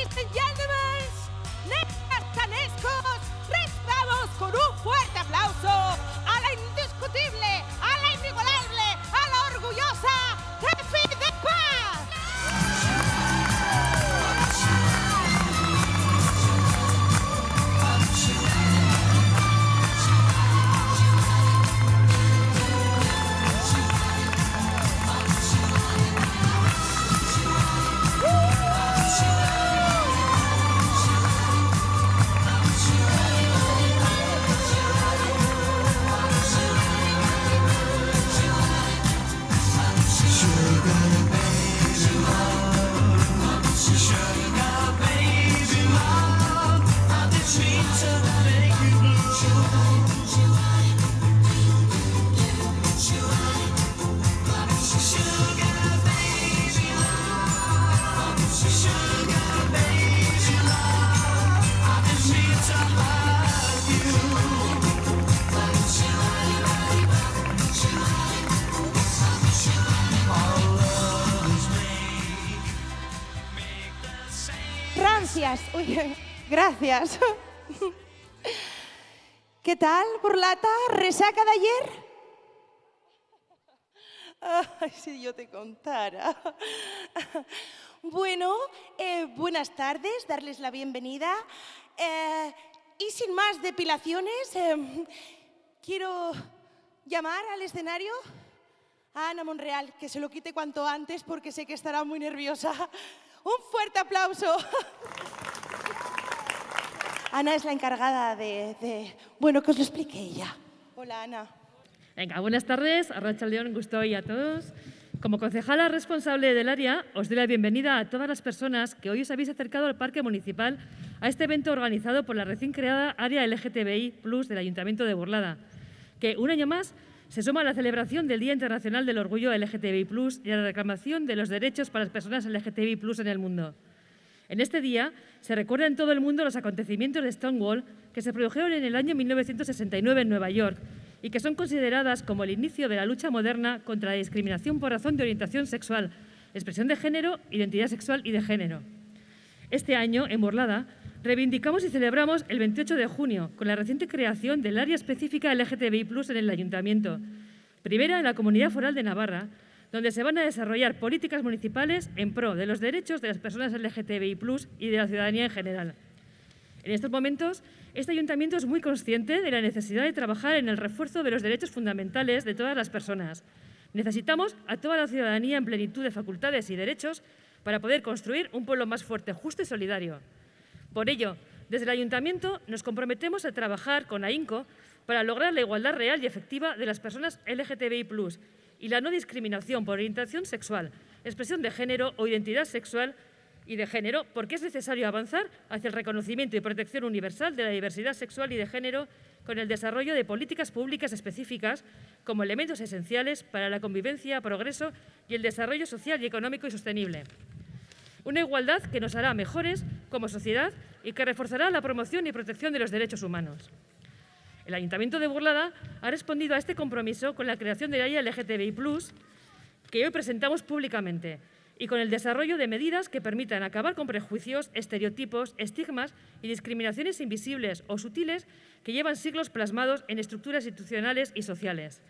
Ladies and gentlemen, Tanescos, recibamos con un fuerte aplauso a la indiscutible, a la inigualable, a la orgullosa Tefi de Paz. Uy, gracias. ¿Qué tal, burlata? ¿Resaca de ayer? Ay, si yo te contara. Bueno, buenas tardes, darles la bienvenida. Y sin más depilaciones, quiero llamar al escenario a Ana Monreal, que se lo quite cuanto antes porque sé que estará muy nerviosa. Un fuerte aplauso. Ana es la encargada bueno, que os lo explique ella. Hola, Ana. Venga, buenas tardes, arratsaldeon guztioi a todos. Como concejala responsable del área, os doy la bienvenida a todas las personas que hoy os habéis acercado al Parque Municipal a este evento organizado por la recién creada Área LGTBI+ del Ayuntamiento de Burlada, que un año más se suma a la celebración del Día Internacional del Orgullo LGTBI+ y a la reclamación de los derechos para las personas LGTBI+ en el mundo. En este día se recuerda en todo el mundo los acontecimientos de Stonewall que se produjeron en el año 1969 en Nueva York y que son consideradas como el inicio de la lucha moderna contra la discriminación por razón de orientación sexual, expresión de género, identidad sexual y de género. Este año, en Burlada, reivindicamos y celebramos el 28 de junio con la reciente creación del área específica LGTBI+ en el Ayuntamiento, primera en la Comunidad Foral de Navarra, donde se van a desarrollar políticas municipales en pro de los derechos de las personas LGTBI+ y de la ciudadanía en general. En estos momentos, este ayuntamiento es muy consciente de la necesidad de trabajar en el refuerzo de los derechos fundamentales de todas las personas. Necesitamos a toda la ciudadanía en plenitud de facultades y derechos para poder construir un pueblo más fuerte, justo y solidario. Por ello, desde el ayuntamiento nos comprometemos a trabajar con AINCO para lograr la igualdad real y efectiva de las personas LGTBI+ y la no discriminación por orientación sexual, expresión de género o identidad sexual y de género, porque es necesario avanzar hacia el reconocimiento y protección universal de la diversidad sexual y de género con el desarrollo de políticas públicas específicas como elementos esenciales para la convivencia, progreso y el desarrollo social y económico y sostenible. Una igualdad que nos hará mejores como sociedad y que reforzará la promoción y protección de los derechos humanos. El Ayuntamiento de Burlada ha respondido a este compromiso con la creación del área LGTBI+, que hoy presentamos públicamente, y con el desarrollo de medidas que permitan acabar con prejuicios, estereotipos, estigmas y discriminaciones invisibles o sutiles que llevan siglos plasmados en estructuras institucionales y sociales.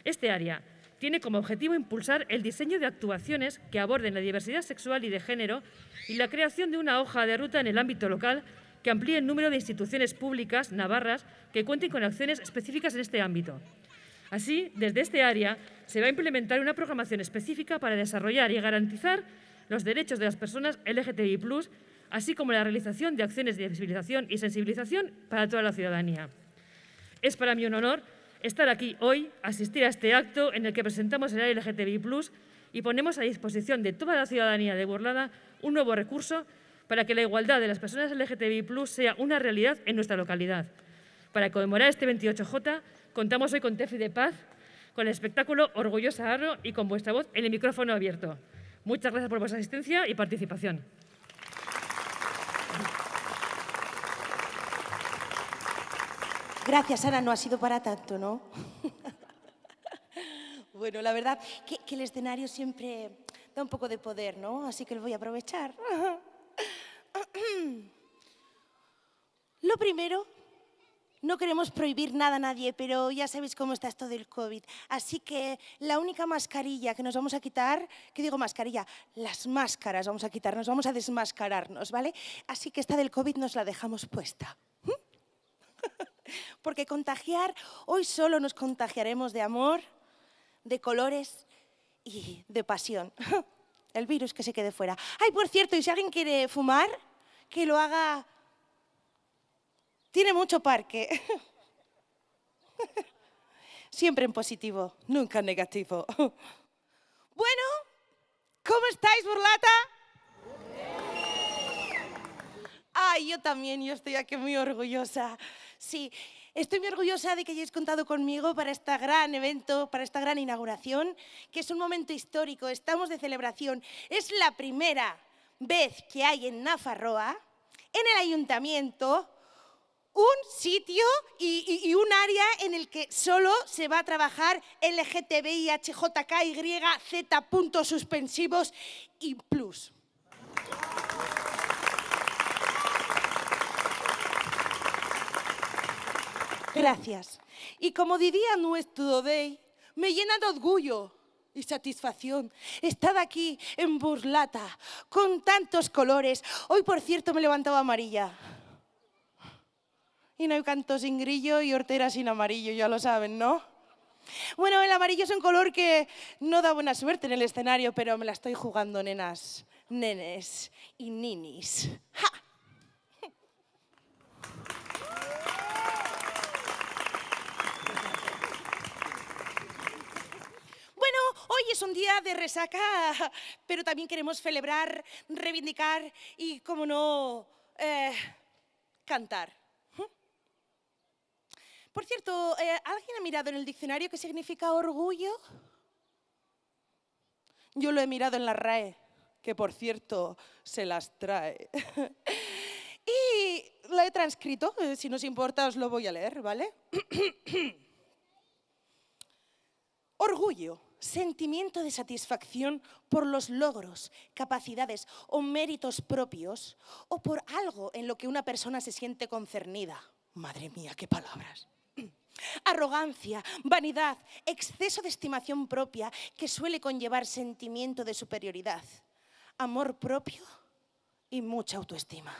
Este área tiene como objetivo impulsar el diseño de actuaciones que aborden la diversidad sexual y de género y la creación de una hoja de ruta en el ámbito local que amplíe el número de instituciones públicas navarras que cuenten con acciones específicas en este ámbito. Así, desde este área se va a implementar una programación específica para desarrollar y garantizar los derechos de las personas LGTBI+, así como la realización de acciones de visibilización y sensibilización para toda la ciudadanía. Es para mí un honor estar aquí hoy, asistir a este acto en el que presentamos el área LGTBI+, y ponemos a disposición de toda la ciudadanía de Burlada un nuevo recurso para que la igualdad de las personas LGTBI+ sea una realidad en nuestra localidad. Para conmemorar este 28J, contamos hoy con Tefi de Paz, con el espectáculo Orgullosa Arro y con vuestra voz en el micrófono abierto. Muchas gracias por vuestra asistencia y participación. Gracias, Ana, no ha sido para tanto, ¿no? Bueno, la verdad que el escenario siempre da un poco de poder, ¿no? Así que lo voy a aprovechar. Lo primero, no queremos prohibir nada a nadie, pero ya sabéis cómo está esto del COVID. Así que la única mascarilla que nos vamos a quitar, ¿qué digo mascarilla? Las máscaras vamos a quitarnos, vamos a desmascararnos, ¿vale? Así que esta del COVID nos la dejamos puesta. Porque contagiar, hoy solo nos contagiaremos de amor, de colores y de pasión. El virus que se quede fuera. Ay, por cierto, y si alguien quiere fumar, que lo haga... Tiene mucho parque. Siempre en positivo, nunca en negativo. Bueno, ¿cómo estáis, Burlata? Ay, yo también, yo estoy aquí muy orgullosa. Sí, estoy muy orgullosa de que hayáis contado conmigo para este gran evento, para esta gran inauguración, que es un momento histórico, estamos de celebración. Es la primera vez que hay en Nafarroa, en el ayuntamiento, un sitio y un área en el que solo se va a trabajar LGTBIHJKYZ puntos suspensivos y plus. Gracias. Y como diría nuestro Dey, me llena de orgullo y satisfacción estar aquí en Burlata con tantos colores. Hoy, por cierto, me he levantado amarilla. Y no hay canto sin grillo y hortera sin amarillo, ya lo saben, ¿no? Bueno, el amarillo es un color que no da buena suerte en el escenario, pero me la estoy jugando, nenas, nenes y ninis. ¡Ja! Bueno, hoy es un día de resaca, pero también queremos celebrar, reivindicar y, como no, cantar. Por cierto, ¿alguien ha mirado en el diccionario qué significa orgullo? Yo lo he mirado en la RAE, que por cierto se las trae. Y la he transcrito, si no os importa os lo voy a leer, ¿vale? Orgullo, sentimiento de satisfacción por los logros, capacidades o méritos propios o por algo en lo que una persona se siente concernida. Madre mía, qué palabras. Arrogancia, vanidad, exceso de estimación propia que suele conllevar sentimiento de superioridad, amor propio y mucha autoestima.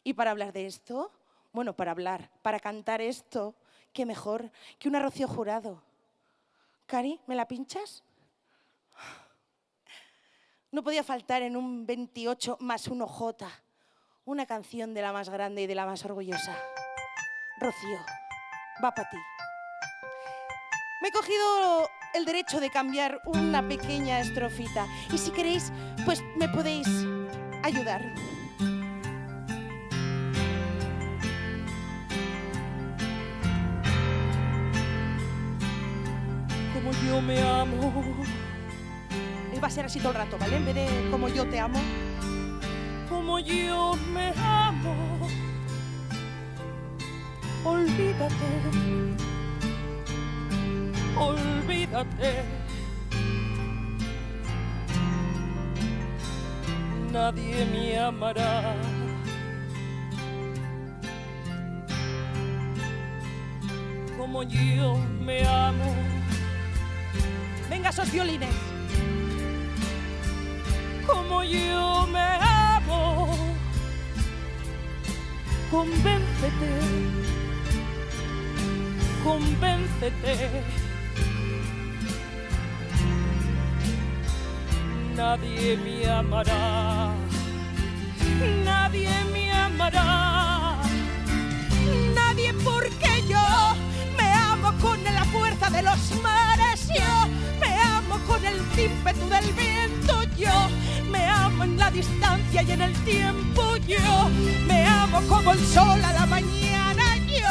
Y para hablar de esto, bueno, para cantar esto, qué mejor que una Rocío Jurado. Cari, ¿me la pinchas? No podía faltar en un 28 más 1J, una canción de la más grande y de la más orgullosa. Rocío, va para ti. Me he cogido el derecho de cambiar una pequeña estrofita y si queréis, pues me podéis ayudar. Como yo me amo. Va a ser así todo el rato, ¿vale? En vez de como yo te amo. Como yo me amo. Olvídate, olvídate. Nadie me amará. Como yo me amo. Venga, esos violines. Como yo me amo. Convéncete. Convéncete. Nadie me amará. Nadie me amará. Nadie porque yo me amo con la fuerza de los mares. Yo me amo con el ímpetu del viento. Yo me amo en la distancia y en el tiempo. Yo me amo como el sol a la mañana. Yo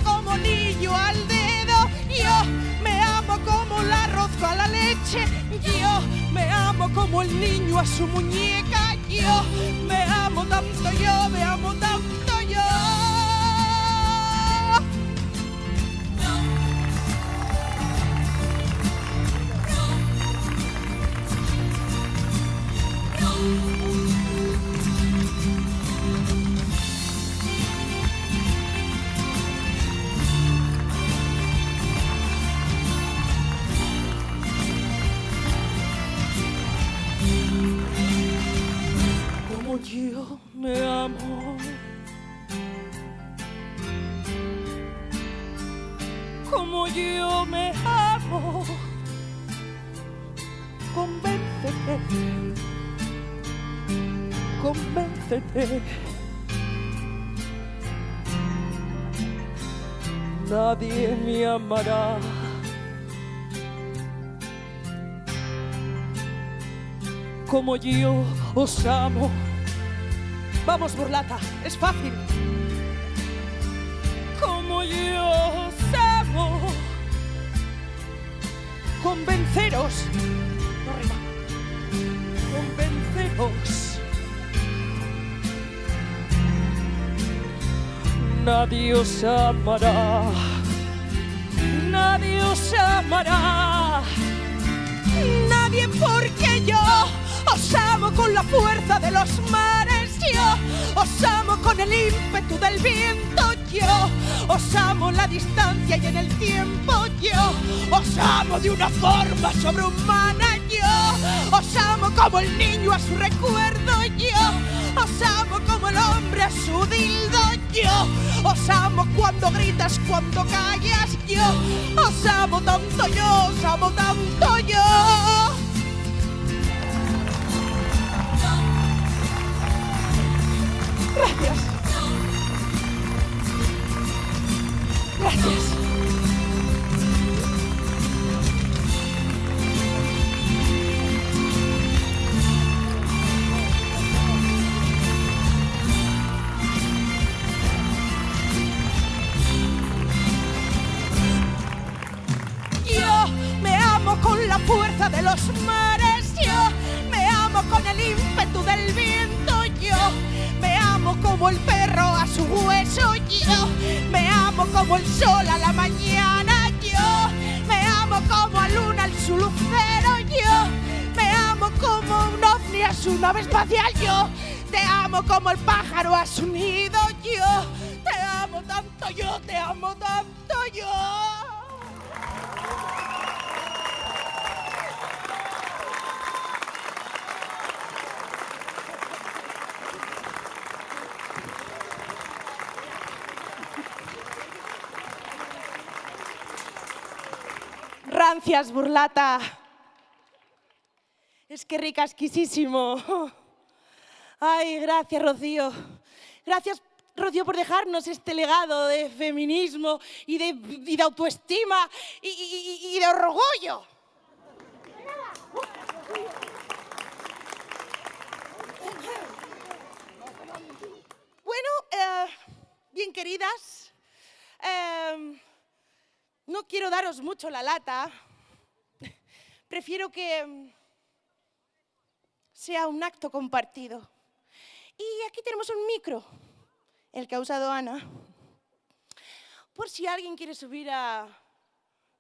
como anillo al dedo, yo me amo como el arroz a la leche, yo me amo como el niño a su muñeca, yo me amo tanto, yo me amo tanto, yo. convéncete. Nadie me amará. Como yo os amo. Vamos, Burlata, es fácil. Como yo os amo. Convenceros. No rima. Convenceros. Nadie os amará. Nadie os amará. Nadie, porque yo os amo con la fuerza de los mares. Yo os amo con el ímpetu del viento. Yo os amo en la distancia y en el tiempo. Yo os amo de una forma sobrehumana. Yo os amo como el niño a su recuerdo. Yo os amo como el hombre a su dildo. Yo os amo cuando gritas, cuando callas. Yo os amo tanto, yo os amo tanto, yo. Gracias. Gracias. Yo me amo con la fuerza de los mares. Yo me amo con el ímpetu del viento. Yo me amo como el perro a su hueso. Yo me amo como el sol a la mañana. Yo me amo como la luna a su lucero. Yo me amo como un ovni a su nave espacial. Yo te amo como el pájaro a su nido. Yo te amo tanto, yo te amo tanto, yo. Rancias, Burlata. Es que ricasquisísimo. Ay, gracias, Rocío. Gracias, Rocío, por dejarnos este legado de feminismo y de autoestima y de orgullo. Bueno, bien queridas, no quiero daros mucho la lata. Prefiero que sea un acto compartido. Y aquí tenemos un micro, el que ha usado Ana, por si alguien quiere subir a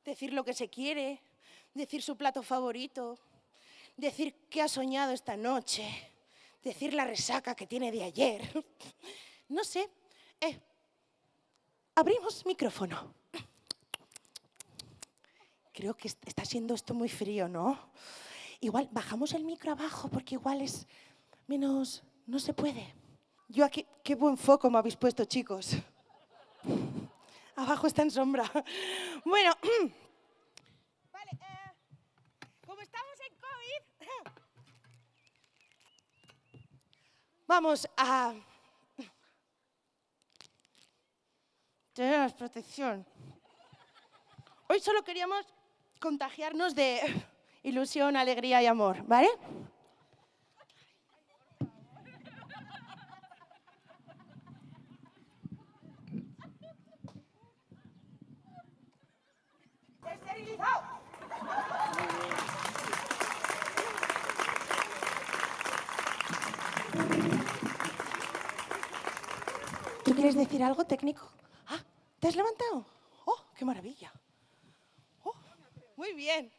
decir lo que se quiere, decir su plato favorito, decir qué ha soñado esta noche, decir la resaca que tiene de ayer. No sé. Abrimos micrófono. Creo que está siendo esto muy frío, ¿no? Igual bajamos el micro abajo porque igual es menos... No se puede. Yo aquí... Qué buen foco me habéis puesto, chicos. Abajo está en sombra. Bueno. Vale, como estamos en COVID... Vamos a... tener protección. Hoy solo queríamos contagiarnos de ilusión, alegría y amor, ¿vale? ¡Esterilizado! ¿Tú quieres decir algo, técnico? Ah, ¿te has levantado? ¡Oh, qué maravilla! Oh, muy bien.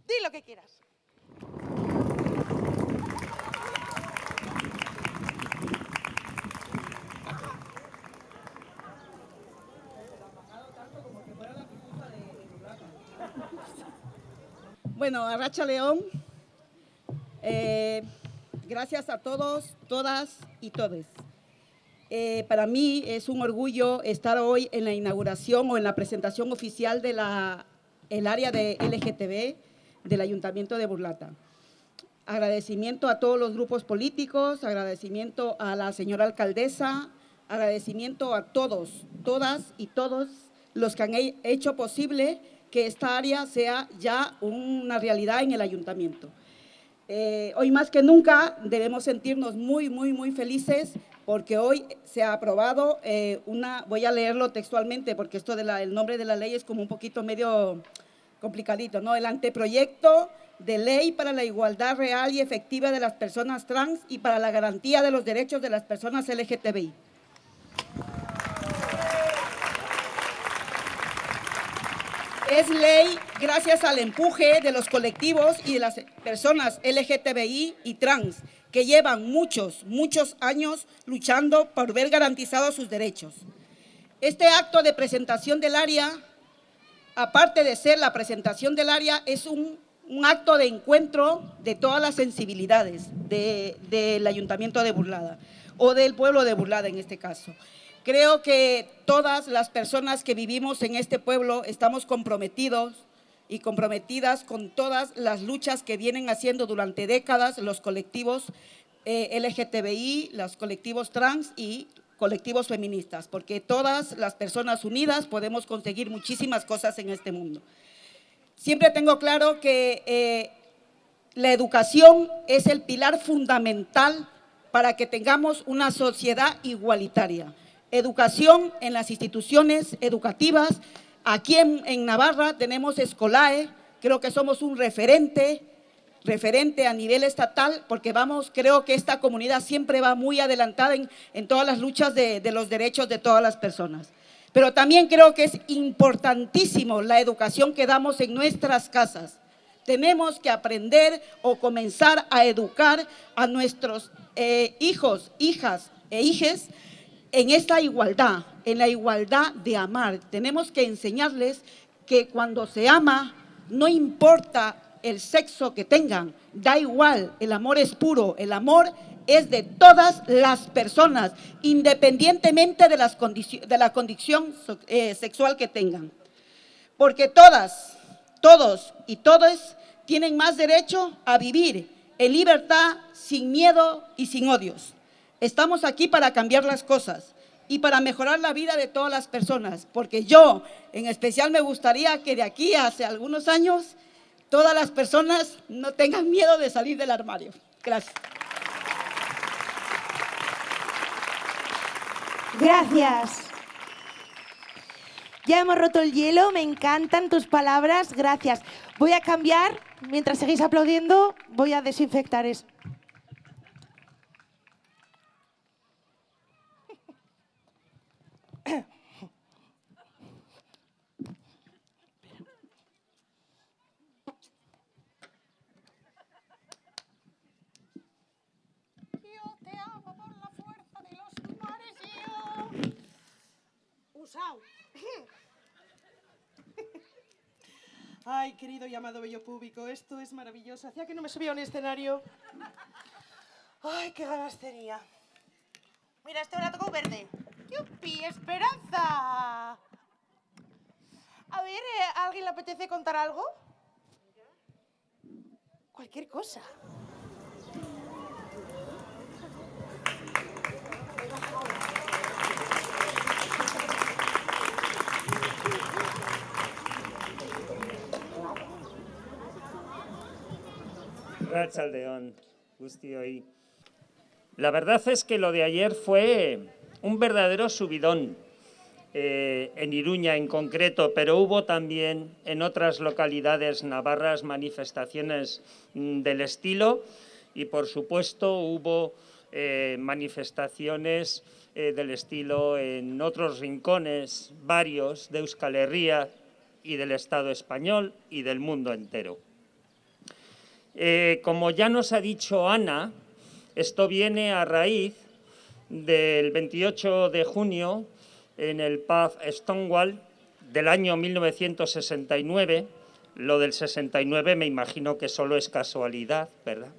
Di lo que quieras. Bueno, Arracha León, gracias a todos, todas y todes. Para mí es un orgullo estar hoy en la inauguración o en la presentación oficial de el área de LGTB del Ayuntamiento de Burlata. agradecimiento a todos los grupos políticos, agradecimiento a la señora alcaldesa, agradecimiento a todos, todas y todos los que han hecho posible que esta área sea ya una realidad en el ayuntamiento. Hoy más que nunca debemos sentirnos muy felices porque hoy se ha aprobado voy a leerlo textualmente porque esto el nombre de la ley es como un poquito medio complicadito, ¿no? El anteproyecto de ley para la igualdad real y efectiva de las personas trans y para la garantía de los derechos de las personas LGTBI. Es ley gracias al empuje de los colectivos y de las personas LGTBI y trans que llevan muchos años luchando por ver garantizados sus derechos. Este acto de presentación del área, aparte de ser la presentación del área, es un acto de encuentro de todas las sensibilidades del Ayuntamiento de Burlada o del pueblo de Burlada en este caso. Creo que todas las personas que vivimos en este pueblo estamos comprometidos y comprometidas con todas las luchas que vienen haciendo durante décadas los colectivos LGTBI, los colectivos trans y colectivos feministas, porque todas las personas unidas podemos conseguir muchísimas cosas en este mundo. Siempre tengo claro que la educación es el pilar fundamental para que tengamos una sociedad igualitaria. Educación en las instituciones educativas. Aquí en Navarra tenemos Escolae, creo que somos un referente a nivel estatal, porque creo que esta comunidad siempre va muy adelantada en todas las luchas de los derechos de todas las personas. Pero también creo que es importantísimo la educación que damos en nuestras casas. Tenemos que aprender o comenzar a educar a nuestros hijos, hijas e hijes en esta igualdad, en la igualdad de amar. Tenemos que enseñarles que cuando se ama, no importa el sexo que tengan, da igual, el amor es puro, el amor es de todas las personas, independientemente de la condición sexual que tengan. Porque todas, todos y todas tienen más derecho a vivir en libertad, sin miedo y sin odios. Estamos aquí para cambiar las cosas y para mejorar la vida de todas las personas, porque yo, en especial, me gustaría que de aquí a hace algunos años todas las personas no tengan miedo de salir del armario. Gracias. Gracias. Ya hemos roto el hielo, me encantan tus palabras, gracias. Voy a cambiar, mientras seguís aplaudiendo, voy a desinfectar eso. Ay, querido y amado bello público, esto es maravilloso. Hacía que no me subía a un escenario. Ay, qué ganas tenía. Mira, este me la tocó verde. ¡Yupi, Esperanza! A ver, ¿a alguien le apetece contar algo? Cualquier cosa. Arratsaldeon, guztioi. La verdad es que lo de ayer fue un verdadero subidón, en Iruña en concreto, pero hubo también en otras localidades navarras manifestaciones del estilo y, por supuesto, hubo manifestaciones del estilo en otros rincones, varios, de Euskal Herria y del Estado español y del mundo entero. Como ya nos ha dicho Ana, esto viene a raíz del 28 de junio en el pub Stonewall del año 1969. Lo del 69 me imagino que solo es casualidad, ¿verdad?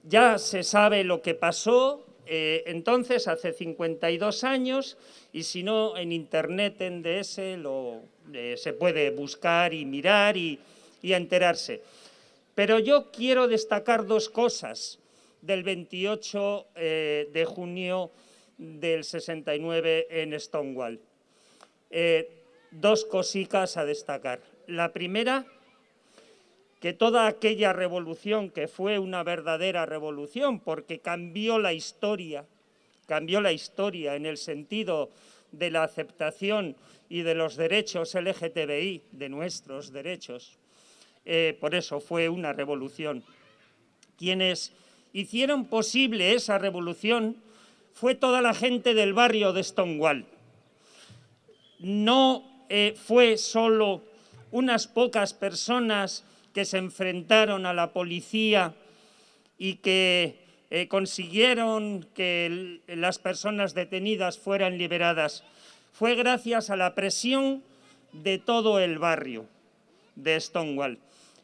Ya se sabe lo que pasó entonces, hace 52 años, y si no, en Internet, en DS, se puede buscar y mirar y enterarse. Pero yo quiero destacar dos cosas del 28 de junio del 69 en Stonewall. Dos cositas a destacar. La primera, que toda aquella revolución, que fue una verdadera revolución porque cambió la historia en el sentido de la aceptación y de los derechos LGTBI, de nuestros derechos. Por eso fue una revolución. Quienes hicieron posible esa revolución fue toda la gente del barrio de Stonewall. No fue solo unas pocas personas que se enfrentaron a la policía y que consiguieron que las personas detenidas fueran liberadas. Fue gracias a la presión de todo el barrio de Stonewall.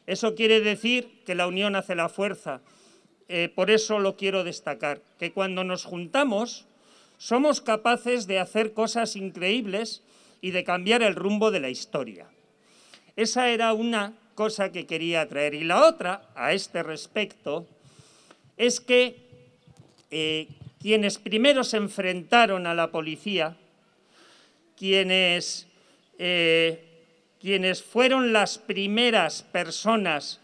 Eso quiere decir que la unión hace la fuerza. Por eso lo quiero destacar, que cuando nos juntamos somos capaces de hacer cosas increíbles y de cambiar el rumbo de la historia. Esa era una cosa que quería traer. Y la otra, a este respecto, es que quienes primero se enfrentaron a la policía, quienes fueron las primeras personas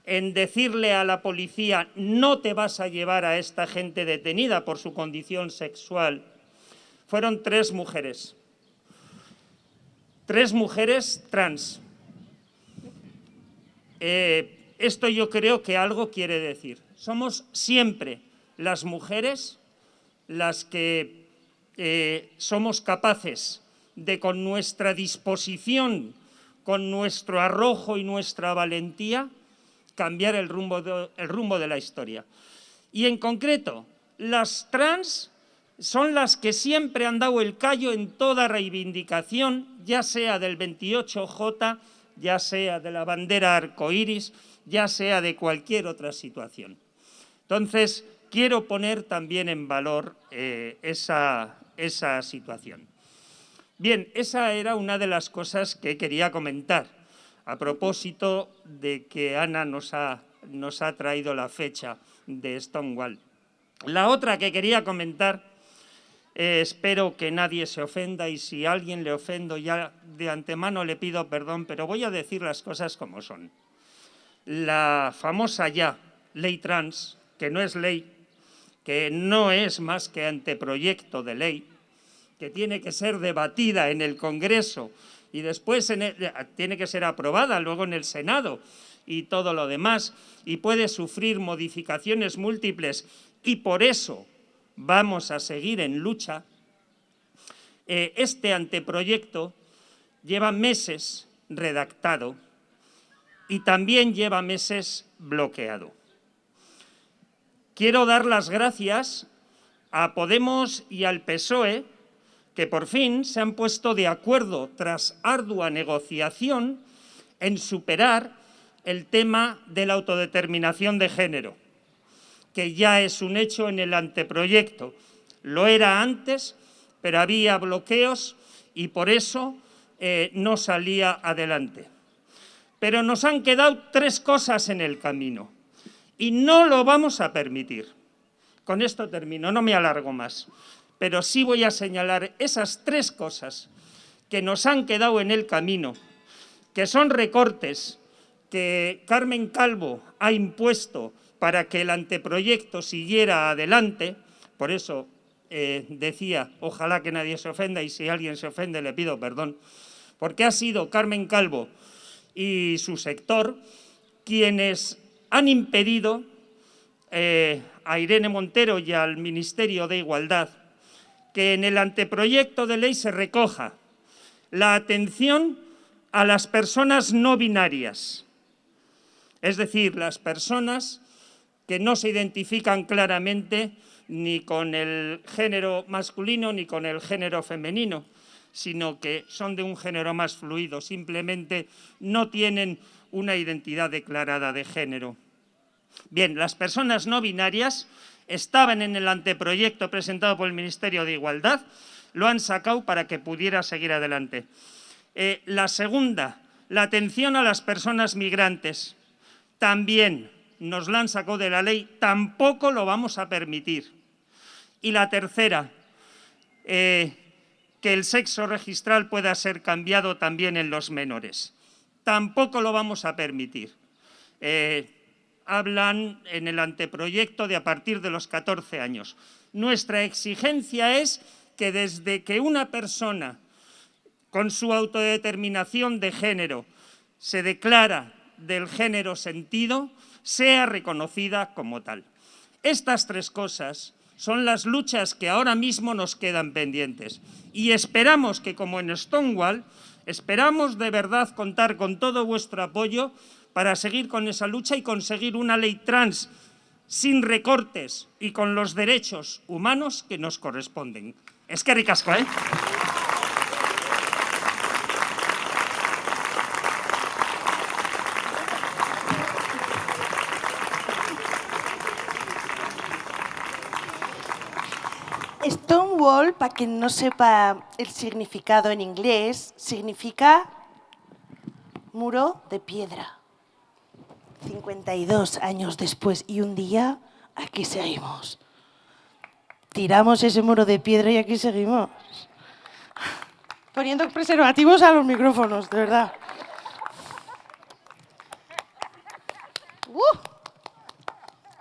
en decirle a la policía no te vas a llevar a esta gente detenida por su condición sexual, fueron tres mujeres trans. Esto yo creo que algo quiere decir. Somos siempre las mujeres las que somos capaces de, con nuestra disposición, con nuestro arrojo y nuestra valentía, cambiar el rumbo de la historia. Y en concreto, las trans son las que siempre han dado el callo en toda reivindicación, ya sea del 28J, ya sea de la bandera arcoíris, ya sea de cualquier otra situación. Entonces, quiero poner también en valor esa situación. Bien, esa era una de las cosas que quería comentar a propósito de que Ana nos ha traído la fecha de Stonewall. La otra que quería comentar, espero que nadie se ofenda y si a alguien le ofendo ya de antemano le pido perdón, pero voy a decir las cosas como son. La famosa ya ley trans, que no es ley, que no es más que anteproyecto de ley, que tiene que ser debatida en el Congreso y después tiene que ser aprobada luego en el Senado y todo lo demás, y puede sufrir modificaciones múltiples, y por eso vamos a seguir en lucha. Este anteproyecto lleva meses redactado y también lleva meses bloqueado. Quiero dar las gracias a Podemos y al PSOE, que por fin se han puesto de acuerdo tras ardua negociación en superar el tema de la autodeterminación de género, que ya es un hecho en el anteproyecto. Lo era antes, pero había bloqueos y por eso no salía adelante. Pero nos han quedado tres cosas en el camino y no lo vamos a permitir. Con esto termino, no me alargo más. Pero sí voy a señalar esas tres cosas que nos han quedado en el camino, que son recortes que Carmen Calvo ha impuesto para que el anteproyecto siguiera adelante. Por eso decía, ojalá que nadie se ofenda, y si alguien se ofende le pido perdón, porque ha sido Carmen Calvo y su sector quienes han impedido a Irene Montero y al Ministerio de Igualdad que en el anteproyecto de ley se recoja la atención a las personas no binarias, es decir, las personas que no se identifican claramente ni con el género masculino ni con el género femenino, sino que son de un género más fluido, simplemente no tienen una identidad declarada de género. Bien, las personas no binarias estaban en el anteproyecto presentado por el Ministerio de Igualdad, lo han sacado para que pudiera seguir adelante. La segunda, la atención a las personas migrantes. también nos la han sacado de la ley, tampoco lo vamos a permitir. Y la tercera, que el sexo registral pueda ser cambiado también en los menores. Tampoco lo vamos a permitir. Hablan en el anteproyecto de a partir de los 14 años. Nuestra exigencia es que desde que una persona con su autodeterminación de género se declara del género sentido, sea reconocida como tal. Estas tres cosas son las luchas que ahora mismo nos quedan pendientes y esperamos que, como en Stonewall, esperamos de verdad contar con todo vuestro apoyo para seguir con esa lucha y conseguir una ley trans sin recortes y con los derechos humanos que nos corresponden. Eskerrik asko, ¿eh? Stonewall, para quien no sepa el significado en inglés, significa muro de piedra. 52 años después y un día, aquí seguimos. Tiramos ese muro de piedra y aquí seguimos. Poniendo preservativos a los micrófonos, de verdad.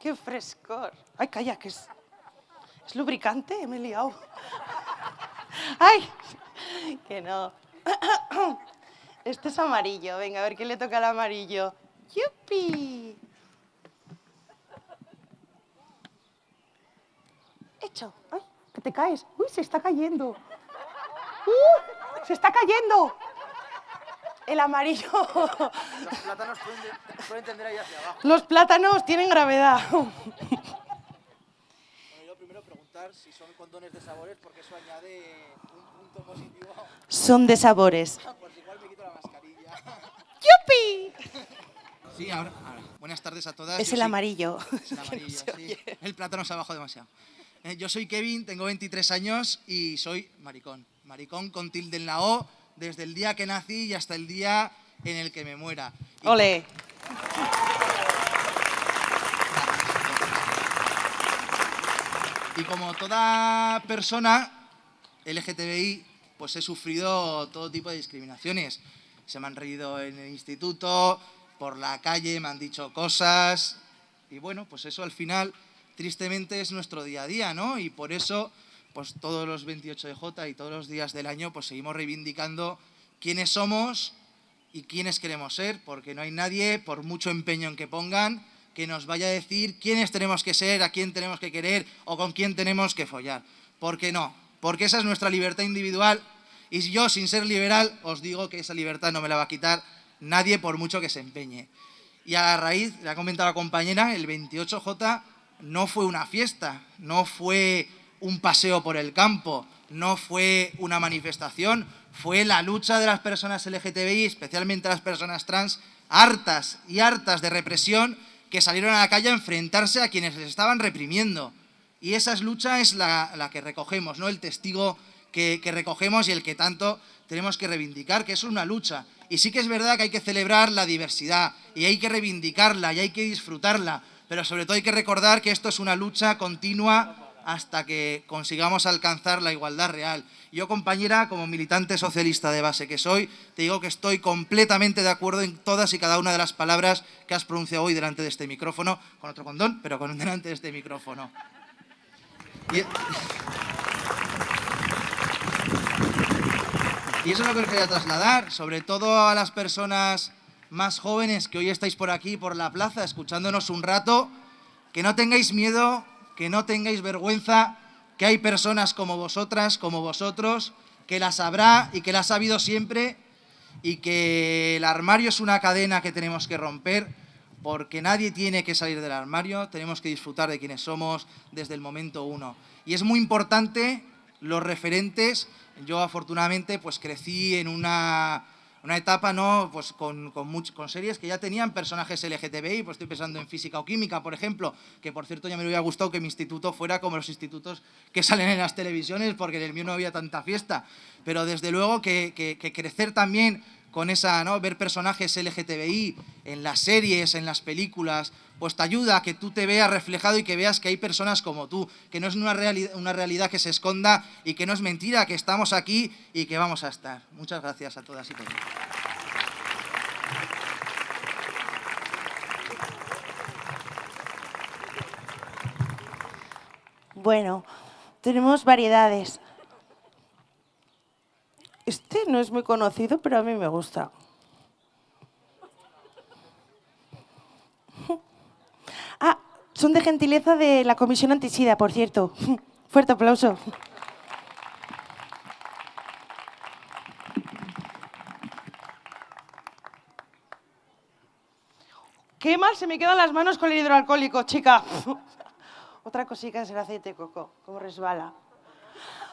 ¡Qué frescor! ¡Ay, calla, que es lubricante! Me he liado. ¡Ay! Que no. Este es amarillo. Venga, a ver qué le toca al amarillo. ¡Yupi! Hecho. ¡Ay! Que te caes. ¡Uy, se está cayendo! ¡Se está cayendo! El amarillo. Los plátanos pueden tender ahí hacia abajo. Los plátanos tienen gravedad. Bueno, yo primero preguntar si son condones de sabores, porque eso añade un punto positivo. Son de sabores. Pues igual me quito la mascarilla. ¡Yupi! Sí, ahora. Buenas tardes a todas. Es Yo el soy- amarillo. Es el amarillo, sí. El plátano se ha bajado demasiado. Yo soy Kevin, tengo 23 años y soy maricón. Maricón con tilde en la O, desde el día que nací y hasta el día en el que me muera. Y Ole. Y como toda persona LGTBI, pues he sufrido todo tipo de discriminaciones. Se me han reído en el instituto, por la calle, me han dicho cosas. Y bueno, pues eso al final, tristemente, es nuestro día a día, ¿no? Y por eso, pues todos los 28 de J y todos los días del año, pues seguimos reivindicando quiénes somos y quiénes queremos ser, porque no hay nadie, por mucho empeño en que pongan, que nos vaya a decir quiénes tenemos que ser, a quién tenemos que querer o con quién tenemos que follar. ¿Por qué no? Porque esa es nuestra libertad individual y yo, sin ser liberal, os digo que esa libertad no me la va a quitar nadie por mucho que se empeñe. Y a la raíz, le ha comentado la compañera, el 28J no fue una fiesta, no fue un paseo por el campo, no fue una manifestación, fue la lucha de las personas LGTBI, especialmente las personas trans, hartas y hartas de represión, que salieron a la calle a enfrentarse a quienes les estaban reprimiendo. Y esa lucha es la que recogemos, ¿no? El testigo que recogemos y el que tanto tenemos que reivindicar, que es una lucha. Y sí que es verdad que hay que celebrar la diversidad y hay que reivindicarla y hay que disfrutarla, pero sobre todo hay que recordar que esto es una lucha continua hasta que consigamos alcanzar la igualdad real. Yo, compañera, como militante socialista de base que soy, te digo que estoy completamente de acuerdo en todas y cada una de las palabras que has pronunciado hoy delante de este micrófono, con otro condón, pero delante de este micrófono. Y eso es lo que os quería trasladar, sobre todo a las personas más jóvenes que hoy estáis por aquí, por la plaza, escuchándonos un rato, que no tengáis miedo, que no tengáis vergüenza, que hay personas como vosotras, como vosotros, que las habrá y que las ha habido siempre, y que el armario es una cadena que tenemos que romper, porque nadie tiene que salir del armario, tenemos que disfrutar de quienes somos desde el momento uno. Y es muy importante los referentes. Yo, afortunadamente, pues crecí en una etapa, ¿no? Pues con series que ya tenían personajes LGTBI, pues estoy pensando en Física o Química, por ejemplo, que por cierto ya me hubiera gustado que mi instituto fuera como los institutos que salen en las televisiones, porque en el mío no había tanta fiesta. Pero desde luego que crecer también con esa, ¿no? Ver personajes LGTBI en las series, en las películas, pues te ayuda a que tú te veas reflejado y que veas que hay personas como tú, que no es una realidad que se esconda y que no es mentira, que estamos aquí y que vamos a estar. Muchas gracias a todas y todos. Bueno, tenemos variedades. Este no es muy conocido, pero a mí me gusta. Ah, son de gentileza de la Comisión Antisida, por cierto. Fuerte aplauso. Qué mal se me quedan las manos con el hidroalcohólico, chica. Otra cosita es el aceite de coco, como resbala.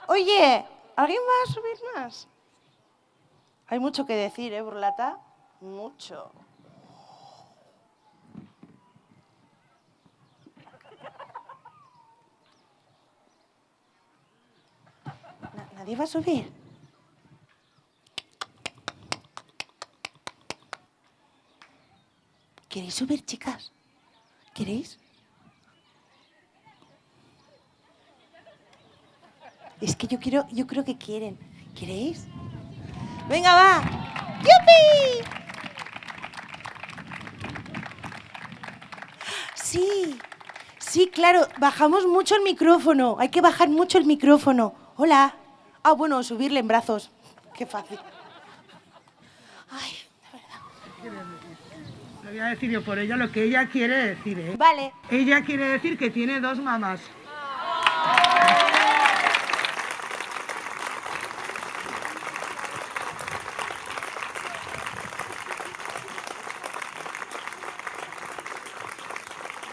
Oye, ¿alguien va a subir más? Hay mucho que decir, ¿eh, Burlata? Mucho. ¿Nadie va a subir? ¿Queréis subir, chicas? ¿Queréis? Es que yo creo que quieren. ¿Queréis? ¡Venga, va! ¡Yupi! Sí, claro, bajamos mucho el micrófono. Hay que bajar mucho el micrófono. Hola. Ah, bueno, subirle en brazos. Qué fácil. Ay, de verdad. Lo voy a decir yo por ella lo que ella quiere decir, ¿eh? Vale. Ella quiere decir que tiene 2 mamás.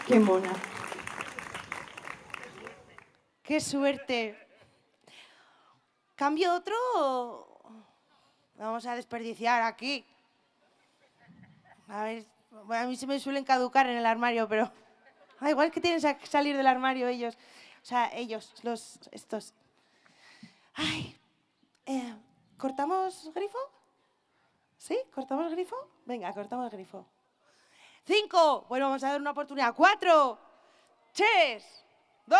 Qué mona. Qué suerte. ¿Cambio otro o vamos a desperdiciar aquí? A ver, bueno, a mí se me suelen caducar en el armario, pero igual que tienen que salir del armario ellos. O sea, ellos, estos. Ay, ¿cortamos grifo? ¿Sí? ¿Cortamos grifo? Venga, cortamos grifo. 5. Bueno, vamos a dar una oportunidad. 4, 3, 2.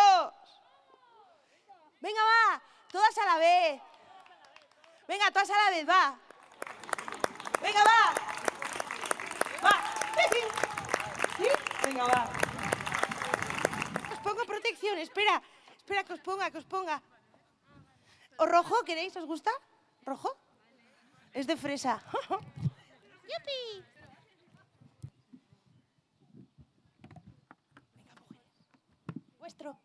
Venga, va. Todas a la vez. Venga, todas a la vez, va. Venga, va. Va. ¿Sí? Venga, va. Os pongo protección. Espera que os ponga. ¿O rojo queréis? ¿Os gusta? ¿Rojo? Es de fresa. ¡Yupi! Vuestro.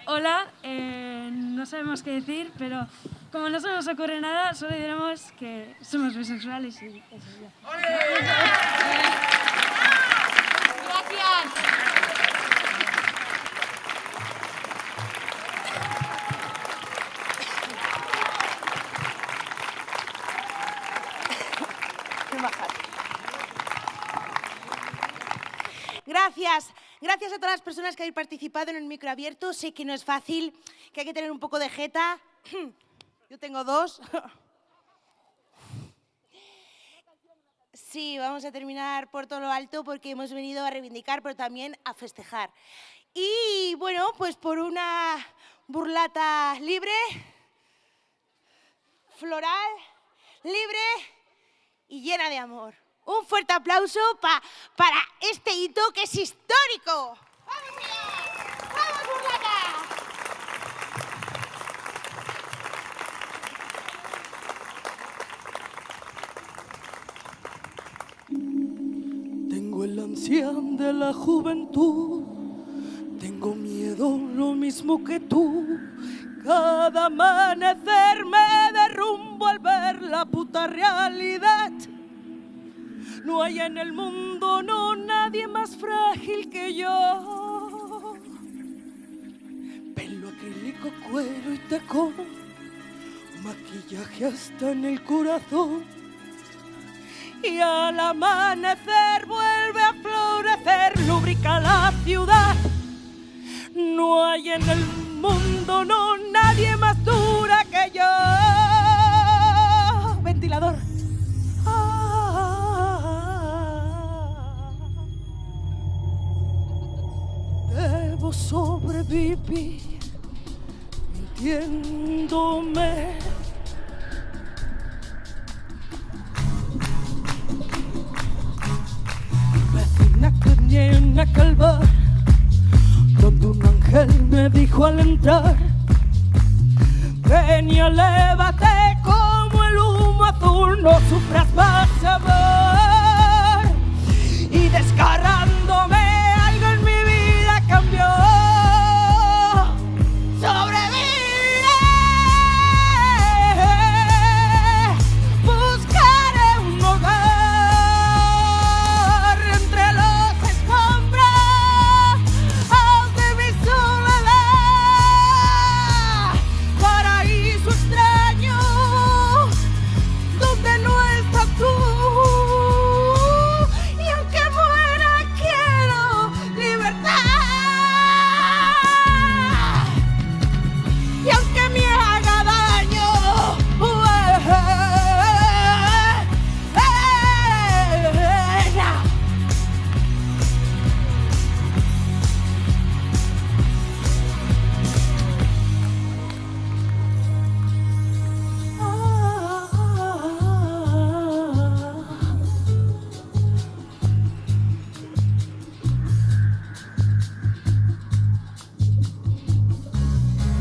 Hola, no sabemos qué decir, pero como no se nos ocurre nada, solo diremos que somos bisexuales y eso ya. Gracias. Gracias a todas las personas que habéis participado en el micro abierto. Sé que no es fácil, que hay que tener un poco de jeta. Yo tengo 2. Sí, vamos a terminar por todo lo alto porque hemos venido a reivindicar, pero también a festejar. Y bueno, pues por una burlata libre, floral, libre y llena de amor. Un fuerte aplauso para este hito que es histórico. ¡Vamos, tías! ¡Vamos, burlata! Tengo el ancián de la juventud, tengo miedo lo mismo que tú. Cada amanecer me derrumbo al ver la puta realidad. No hay en el mundo, no, nadie más frágil que yo. Pelo acrílico, cuero y tacón, maquillaje hasta en el corazón. Y al amanecer vuelve a florecer, lubrica la ciudad. No hay en el mundo, no, nadie más dura que yo. Ventilador. Debo sobrevivir mintiéndome. Vecina que tiene que el bar, donde un ángel me dijo al entrar: ven y elévate como el humo azul, no sufras más amor. Y desgarrándome algo en mi vida cambió. Sobreviviré, buscaré un hogar entre los escombros de mi soledad, paraíso extraño donde no estás tú. Y aunque muera quiero libertad, y aunque me haga daño,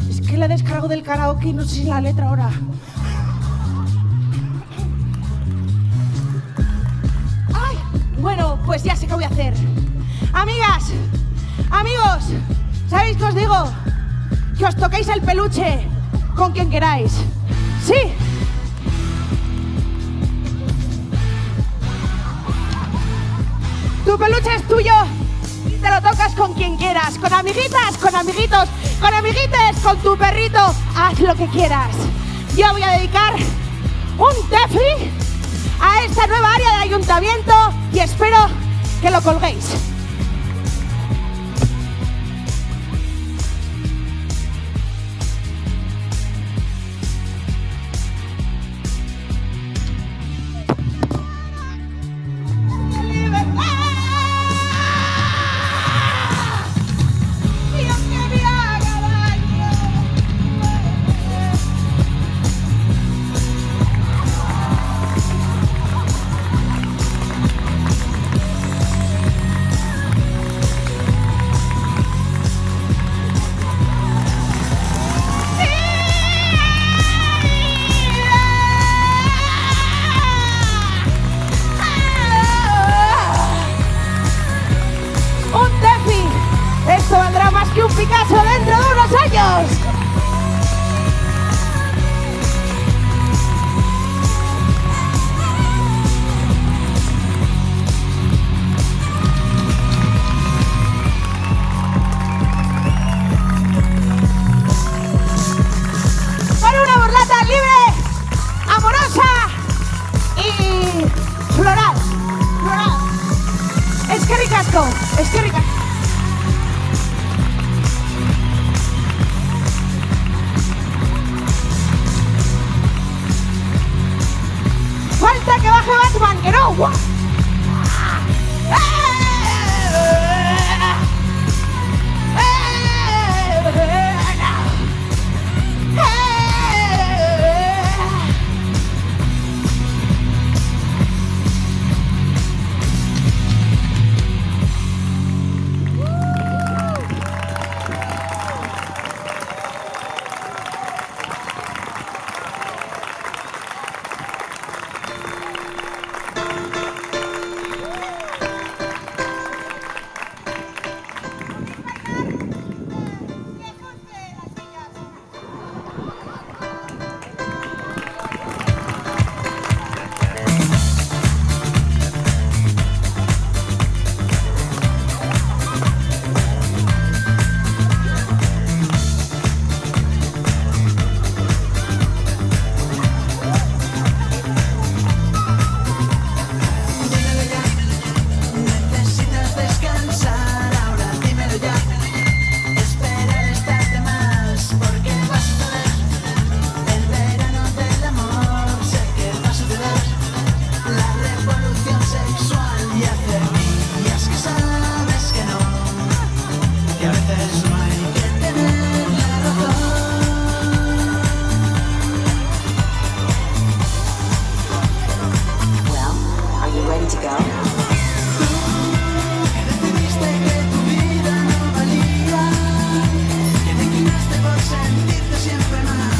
es que la descargo del karaoke y no sé si la letra ahora. Ay, bueno, pues ya sé qué voy a hacer. Amigas, amigos, ¿sabéis qué os digo? Que os toquéis el peluche con quien queráis. Sí. Tu peluche es tuyo y te lo tocas con quien quieras, con amiguitas, con amiguitos, con amiguites, con tu perrito, haz lo que quieras. Yo voy a dedicar un tefi a esta nueva área del ayuntamiento y espero que lo colguéis. Esto valdrá más que un Picasso dentro de unos años. Para una burlata libre, amorosa y floral. Floral. Es que ricasco, es que ricasco. Falta que baje Batman, que no. dice siempre más.